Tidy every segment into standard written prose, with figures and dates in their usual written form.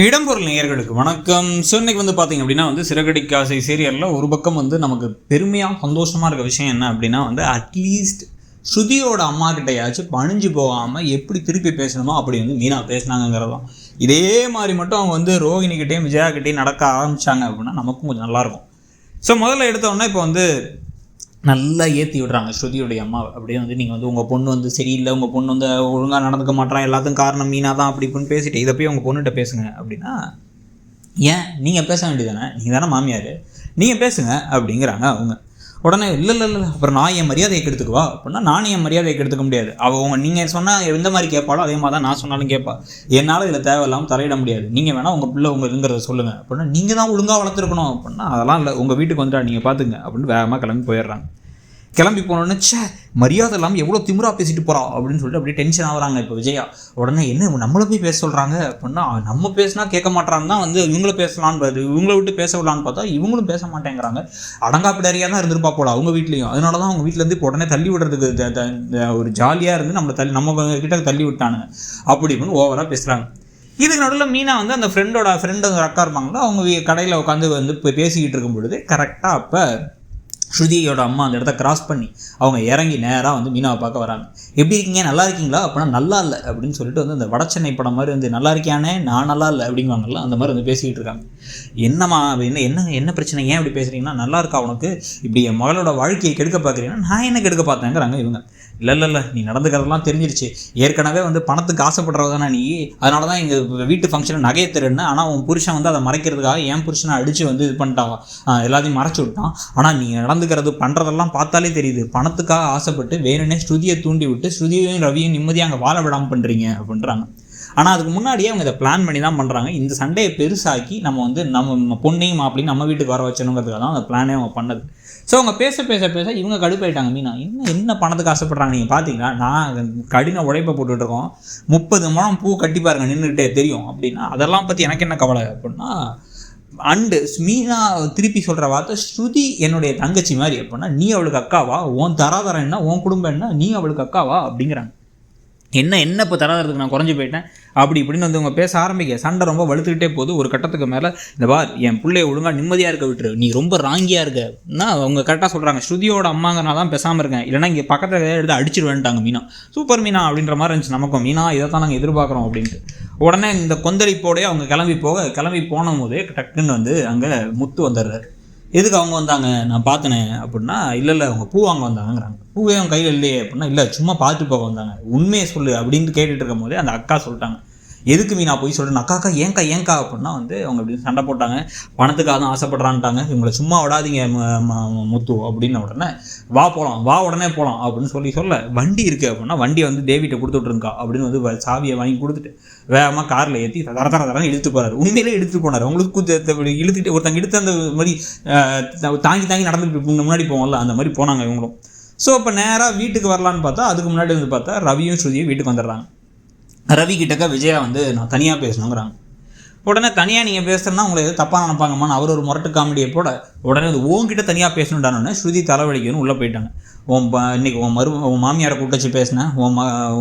இடம்பொருள் நேயர்களுக்கு வணக்கம். ஸோ இன்னைக்கு பார்த்தீங்க அப்படின்னா சிறகடிக்க ஆசை சீரியலில் ஒரு பக்கம் நமக்கு பெருமையாக சந்தோஷமாக இருக்க விஷயம் என்ன அப்படின்னா அட்லீஸ்ட் ஸ்ருதியோட அம்மா கிட்டையாச்சும் பணிஞ்சு போகாமல் எப்படி திருப்பி பேசணுமோ அப்படி மீனா பேசினாங்கிறது தான். இதே மாதிரி மட்டும் அவங்க ரோகிணிக்கிட்டேயும் விஜயாக்கிட்டேயும் நடக்க ஆரம்பித்தாங்க அப்படின்னா நமக்கும் கொஞ்சம் நல்லாயிருக்கும். ஸோ முதல்ல எடுத்தோன்னா இப்போ நல்லா ஏற்றி விடுறாங்க ஸ்ருதியுடைய அம்மாவை. அப்படியே நீங்கள் உங்கள் பொண்ணு சரியில்லை, உங்கள் பொண்ணு ஒழுங்காக நடந்துக்க மாட்டான், எல்லாத்துக்கும் காரணம் மீனா தான் அப்படி இப்படின்னு பேசிட்டு இதை போய் உங்கள் பொண்ணுகிட்ட பேசுங்க அப்படின்னா, ஏன் நீங்கள் பேச வேண்டியதானே, நீங்கள் தானே மாமியார், நீங்கள் பேசுங்க அப்படிங்கிறாங்க அவங்க. உடனே இல்லை அப்புறம் நான் என் மரியாதையை கெடுத்துக்குவா அப்படின்னா, நானும் என் மரியாதையை கெடுத்துக்க முடியாது. அவள் நீங்கள் சொன்னால் எந்த மாதிரி கேட்பாளோ அதே மாதிரி தான் நான் சொன்னாலும் கேட்பா. என்னால் இதில் தேவையில்லாமல் தலையிட முடியாது. நீங்கள் வேணால் உங்கள் பிள்ளை இதுங்கிறத சொல்லுங்கள் அப்படின்னா, நீங்கள் தான் ஒழுங்காக வளர்த்துருக்கணும் அப்படின்னா, அதெல்லாம் இல்லை, உங்கள் வீட்டுக்கு வந்துட்டா நீங்கள் பார்த்துங்க அப்படின்னு வேகமாக கிளம்பி போயிடுறாங்க. கிளம்பி போனோடனே மரியாதை இல்லாமல் எவ்வளோ திமுறா பேசிட்டு போகிறா அப்படின்னு சொல்லிட்டு அப்படியே டென்ஷன் ஆகுறாங்க இப்போ விஜயா. உடனே என்ன நம்மளை போய் பேச சொல்கிறாங்க அப்படின்னா, நம்ம பேசினா கேட்க மாட்டான்னு தான் இவங்கள பேசலான்னு பார்த்து இவங்கள விட்டு பேச விடலான்னு பார்த்தா இவங்களும் பேச மாட்டேங்கிறாங்க. அடங்காப்பிடாரியாக தான் இருந்திருப்பா போல அவங்க வீட்லேயும். அதனால தான் அவங்க வீட்டிலேருந்து இப்போ உடனே தள்ளி விடுறதுக்கு ஒரு ஜாலியாக இருந்து நம்ம கிட்ட தள்ளி விட்டானுங்க அப்படி இப்படின்னு ஓவராக பேசுகிறாங்க. இதுக்கு நடுவில் மீனா அந்த ஃப்ரெண்டு ஒரு அக்கா இருப்பாங்களோ, அவங்க கடையில் உட்காந்து பேசிக்கிட்டு இருக்கும் பொழுது கரெக்டாக அப்போ ஸ்ருதியோட அம்மா அந்த இடத்த கிராஸ் பண்ணி அவங்க இறங்கி நேராக மீனாவை பார்க்க வராங்க. எப்படி இருக்கீங்க, நல்லா இருக்கீங்களா அப்படின்னா, நல்லா இல்லை அப்படின்னு சொல்லிட்டு அந்த வடச்சென்னை படம் மாதிரி நல்லா இருக்கியானே, நான் நல்லா இல்லை அப்படிங்குவாங்கல்ல, அந்த மாதிரி பேசிக்கிட்டு இருக்காங்க. என்னம்மா என்ன பிரச்சனை, ஏன் இப்படி பேசுகிறீங்கன்னா, நல்லா இருக்கா உனக்கு, இப்படி என் மகளோட வாழ்க்கையை கெடுக்க பார்க்குறீங்கன்னா, நான் என்ன கெடுக்க பார்த்தேங்கிறாங்க இவங்க. இல்லை நீ நடந்துக்கிறதெல்லாம் தெரிஞ்சிருச்சு, ஏற்கனவே பணத்துக்கு ஆசைப்படுறவ தானே நீ, அதனால தான் எங்கள் வீட்டு ஃபங்க்ஷனில் நகையை தருன்னு. ஆனால் உன் புருஷன் அதை மறைக்கிறதுக்காக என் புருஷனை அடித்து இது பண்ணிட்டான், எல்லாத்தையும் மறைச்சி விட்டான். ஆனால் நீ நடந்துக்கிறது பண்ணுறதெல்லாம் பார்த்தாலே தெரியுது, பணத்துக்காக ஆசைப்பட்டு வேணுன்னே ஸ்ருதியை தூண்டி விட்டு ஸ்ருதியையும் ரவியும் நிம்மதியாக அங்கே வாழ விடாமல் பண்ணுறீங்க அப்படின்றாங்க. ஆனால் அதுக்கு முன்னாடியே அவங்க இதை பிளான் பண்ணி தான் பண்ணுறாங்க. இந்த சண்டையை பெருசாக்கி நம்ம பொண்ணையும் மாப்பிளையும் நம்ம வீட்டுக்கு வர வச்சணுங்கிறதுக்காக தான் அந்த பிளானே அவங்க பண்ணது. ஸோ அவங்க பேச இவங்க கடுப்பாயிட்டாங்க. மீனா என்ன பணத்துக்கு ஆசைப்படுறாங்க, நீங்கள் பார்த்தீங்களா, நான் கடின உழைப்பை போட்டுட்ருக்கோம், 30 முழம் பூ கட்டி பாருங்க நின்றுக்கிட்டே தெரியும் அப்படின்னா, அதெல்லாம் பற்றி எனக்கு என்ன கவலை அப்படின்னா. அண்டு மீனா திருப்பி சொல்கிற வார்த்தை, ஸ்ருதி என்னுடைய தங்கச்சி மாதிரி அப்படின்னா, நீ அவளுக்கு அக்காவா, உன் தராதரம் என்ன, உன் குடும்பம் என்ன, நீ அவளுக்கு அக்காவா அப்படிங்கிறாங்க. என்ன இப்போ தராதரத்துக்கு நான் குறைஞ்சி போயிட்டேன் அப்படி இப்படின்னு அவங்க பேச ஆரம்பிக்க சண்டை ரொம்ப வலுத்துக்கிட்டே போகுது. ஒரு கட்டத்துக்கு மேலே இந்த பார் என் பிள்ளைய ஒழுங்காக நிம்மதியாக இருக்க விட்டுரு, நீ ரொம்ப ராங்கியாக இருக்கன்னா அவங்க கரெக்டாக சொல்கிறாங்க. ஸ்ருதியோட அம்மாங்கனா தான் பேசாமல் இருக்கேன், இல்லைனா இங்கே பக்கத்தில் எடுத்து அடிச்சிருவேன்ட்டாங்க மீனா. சூப்பர் மீனா அப்படின்ற மாதிரி இருந்துச்சு நமக்கும். மீனா இதை தான் நாங்கள் எதிர்பார்க்குறோம் அப்படின்ட்டு. உடனே இந்த கொந்தளிப்போடையே அவங்க கிளம்பி போன போதே டக்குன்னு அங்கே முத்து வந்துடுறாரு. எதுக்கு அவங்க வந்தாங்க நான் பார்த்தனே அப்படின்னா, இல்லை அவங்க பூ வாங்க வந்தாங்கிறாங்க. பூவே அவங்க கையில் இல்லையே அப்படின்னா, இல்லை சும்மா பார்த்துட்டு போக வந்தாங்க, உண்மையை சொல்லு அப்படின்னு கேட்டுட்டு இருக்கும் போதே அந்த அக்கா சொல்லிட்டாங்க. எதுக்கு மீனா போய் சொல்கிறேன், அக்காக்கா ஏங்கா அப்படின்னா அவங்க இப்படி சண்டை போட்டாங்க, பணத்துக்காக தான் ஆசைப்படுறான்ட்டாங்க, இவங்களை சும்மா விடாதீங்க முத்து அப்படின்னு. உடனே வா உடனே போகலாம் அப்படின்னு சொல்ல வண்டி இருக்குது அப்படின்னா, வண்டியை தேவிட்ட கொடுத்துட்ருங்கா அப்படின்னு சாவியை வாங்கி கொடுத்துட்டு வேகமாக காரில் ஏற்றி தரன்னு இழுத்து போகிறாரு. உண்மையிலே இழுத்துட்டு போனார். அவங்களுக்கு இழுத்துட்டு ஒருத்தங்க இழுத்து அந்த மாதிரி தாங்கி நடந்துட்டு முன்னாடி போவோம்ல, அந்த மாதிரி போனாங்க இவங்களும். ஸோ இப்போ நேராக வீட்டுக்கு வரலான்னு பார்த்தா, அதுக்கு முன்னாடி பார்த்தா ரவியும் ஸ்ருதியும் வீட்டுக்கு வந்துடுறாங்க. ரவி கிட்டக்க விஜயா நான் தனியாக பேசணுங்கிறாங்க. உடனே தனியாக நீங்கள் பேசுகிறேன்னா உங்களை எதுவும் தப்பாக நினைப்பாங்கம்மான்னு அவர் ஒரு முரட்டு காமெடியை போட, உடனே உங்ககிட்ட தனியாக பேசணுண்டானோடனே ஸ்ருதி தலைவலிக்கணும்னு உள்ளே போயிட்டாங்க. இன்னைக்கு உன் மாமியாரை கூட்டச்சு பேசினேன்,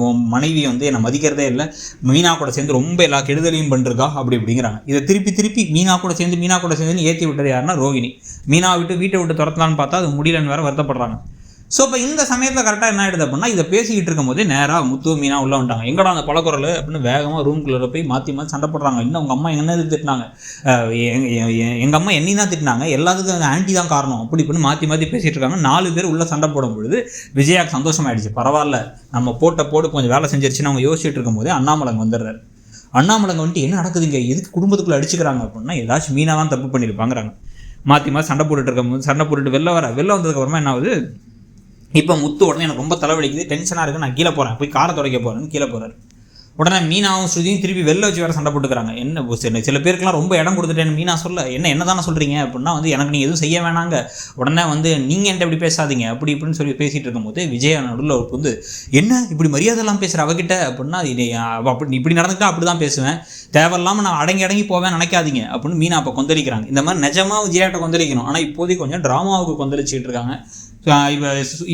உன் மனைவி என்னை மதிக்கிறதே இல்லை, மீனா கூட சேர்ந்து ரொம்ப எல்லா கெடுதலையும் பண்ணிருக்கா அப்படி இப்படிங்கிறாங்க. இதை திருப்பி மீனா கூட சேர்ந்து ஏற்றி விட்டது யாருன்னா ரோகிணி. மீனா வீட்டை விட்டு துரத்தலான்னு பார்த்தா அது முடியலன்னு வேறு வருத்தப்படுறாங்க. ஸோ இப்போ இந்த சமயத்தில் கரெக்டாக என்ன ஆகிடுது அப்படின்னா, இதை பேசிக்கிட்டு இருக்கும் போதே நேராக முத்து மீனா உள்ளே வந்துட்டாங்க. எங்கடா அந்த பழக்குறல் அப்படின்னு வேகமாக ரூம்குள்ளே போய் மாற்றி சண்டை போடுறாங்க. இன்னும் உங்கள் அம்மா என்ன திட்டினாங்க, எங்கள் அம்மா என்னையும் தான் திட்டினாங்க, எல்லாத்துக்கும் அந்த ஆன்ட்டி தான் காரணம் அப்படி இப்படின்னு மாற்றி பேசிகிட்டு இருக்காங்க. 4 பேர் உள்ளே சண்டை போடும் பொழுது விஜயாவுக்கு சந்தோஷமாயிடுச்சு. பரவாயில்ல நம்ம போட்டு கொஞ்சம் வேலை செஞ்சிருச்சுன்னு அவங்க யோசிச்சுட்டு இருக்கும் போதே அண்ணாமலங்க வந்துடுறாரு. அண்ணாமலங்க என்ன நடக்குதுங்க, எதுக்கு குடும்பத்துக்குள்ளே அடிச்சுக்கிறாங்க அப்படின்னா, ஏதாச்சும் மீனா தான் தப்பு பண்ணியிருப்பாங்கிறாங்க. மாற்றி சண்டை போட்டுட்டு வெளில வந்ததுக்கப்புறமா என்ன ஆகுது, இப்போ முத்து உடனே எனக்கு ரொம்ப தலைவலிக்குது, டென்ஷனாக இருக்குது, நான் கீழே போகிறேன், போய் காரை துடைக்க போகிறேன்னு கீழே போகிறார். உடனே மீனாவும் ஸ்ருதியும் திருப்பி வெளில வச்சு வேறு சண்டை போட்டுக்கிறாங்க. என்ன சில பேருக்குலாம் ரொம்ப இடம் கொடுத்துட்டேன்னு மீனா சொல்ல, என்ன தானே சொல்கிறீங்க அப்படின்னா, எனக்கு நீங்கள் எதுவும் செய்ய வேணாங்க, உடனே நீங்கள் என்கிட்ட இப்படி பேசாதீங்க அப்படி இப்படின்னு சொல்லி பேசிகிட்டு இருக்கும்போது விஜயா நடுவில் என்ன இப்படி மரியாதைலாம் பேசுகிற அவகிட்ட அப்படின்னா, அப்படி இப்படி நடந்துக்கிட்டா அப்படி தான் பேசுவேன், தேவையில்லாமல் நான் அடங்கி போவேன் நினைக்காதீங்க அப்படின்னு மீனா அப்போ கொந்தளிக்கிறாங்க. இந்த மாதிரி நிஜமாக விஜயாட்ட கொந்தளிக்கணும், ஆனால் இப்போதைக்கு கொஞ்சம் ட்ராமாவுக்கு கொந்தளிச்சிட்டு இருக்காங்க.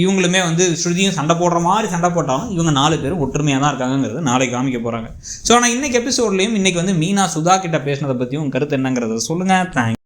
இவங்களுமே வந்து ஸ்ருதியும் சண்டை போடுற மாதிரி சண்டை போட்டாலும் இவங்க 4 பேரும் ஒற்றுமையாக தான் இருக்காங்கிறது நாளைக்கு காமிக்க போகிறாங்க. ஸோ ஆனால் இன்றைக்கி எபிசோட்லேயும் இன்றைக்கி வந்து மீனா சுதா கிட்ட பேசினதை பற்றியும் கருத்து என்னங்கிறத சொல்லுங்கள். தேங்க்ஸ்.